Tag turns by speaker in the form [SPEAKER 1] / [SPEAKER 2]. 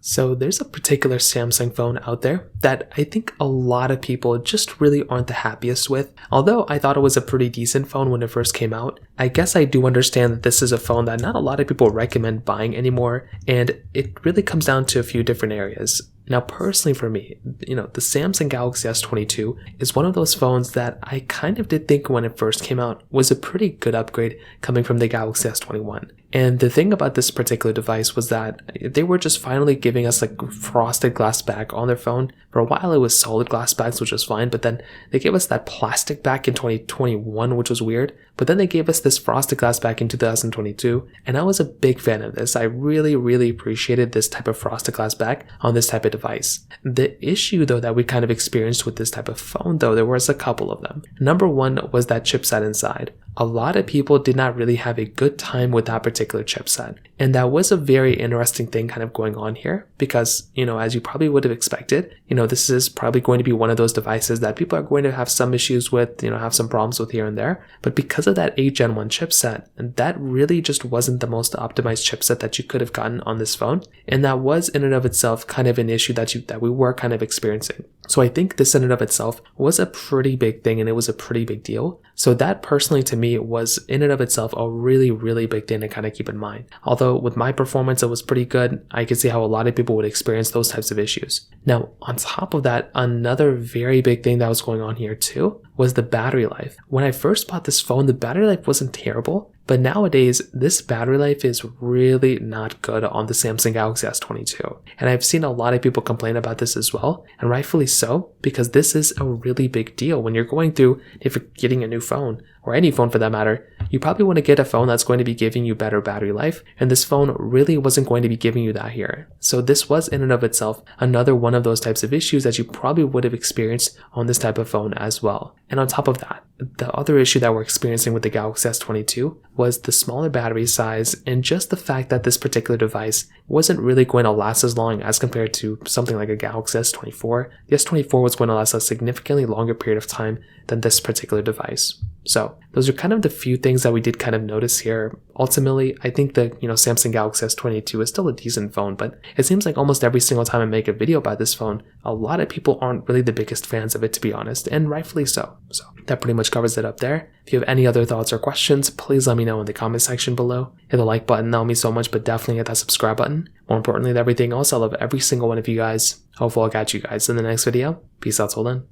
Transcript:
[SPEAKER 1] So there's a particular Samsung phone out there that I think a lot of people just really aren't the happiest with. Although I thought it was a pretty decent phone when it first came out, I guess I do understand that this is a phone that not a lot of people recommend buying anymore, and it really comes down to a few different areas. Now, personally for me, the Samsung Galaxy S22 is one of those phones that I kind of did think when it first came out was a pretty good upgrade coming from the Galaxy S21. And the thing about this particular device was that they were just finally giving us like frosted glass back on their phone. For a while it was solid glass backs, which was fine, but then they gave us that plastic back in 2021, which was weird. But then they gave us this frosted glass back in 2022, and I was a big fan of this. I really, really appreciated this type of frosted glass back on this type of device. The issue though that we kind of experienced with this type of phone though, there was a couple of them. Number one was that chipset inside. A lot of people did not really have a good time with that particular chipset. And that was a very interesting thing kind of going on here because, as you probably would have expected, this is probably going to be one of those devices that people are going to have some issues with, have some problems with here and there. But because of that 8 Gen 1 chipset, that really just wasn't the most optimized chipset that you could have gotten on this phone. And that was in and of itself kind of an issue that we were kind of experiencing. So I think this in and of itself was a pretty big thing and it was a pretty big deal. So that personally to me was in and of itself a really, really big thing to kind of keep in mind. Although with my performance, it was pretty good. I could see how a lot of people would experience those types of issues. Now, on top of that, another very big thing that was going on here too was the battery life. When I first bought this phone, the battery life wasn't terrible. But nowadays, this battery life is really not good on the Samsung Galaxy S22. And I've seen a lot of people complain about this as well, and rightfully so, because this is a really big deal. When you're going through, if you're getting a new phone, or any phone for that matter, you probably want to get a phone that's going to be giving you better battery life, and this phone really wasn't going to be giving you that here. So this was in and of itself another one of those types of issues that you probably would have experienced on this type of phone as well. And on top of that, the other issue that we're experiencing with the Galaxy S22 was the smaller battery size and just the fact that this particular device wasn't really going to last as long as compared to something like a Galaxy S24. The S24 was going to last a significantly longer period of time than this particular device. So those are kind of the few things that we did kind of notice here. Ultimately, I think the Samsung Galaxy S22 is still a decent phone, but it seems like almost every single time I make a video about this phone, a lot of people aren't really the biggest fans of it, to be honest, and rightfully so. So that pretty much covers it up there. If you have any other thoughts or questions, please let me know in the comment section below. Hit the like button, that'll mean so much, but definitely hit that subscribe button. More importantly than everything else, I love every single one of you guys. Hopefully I'll catch you guys in the next video. Peace out till then.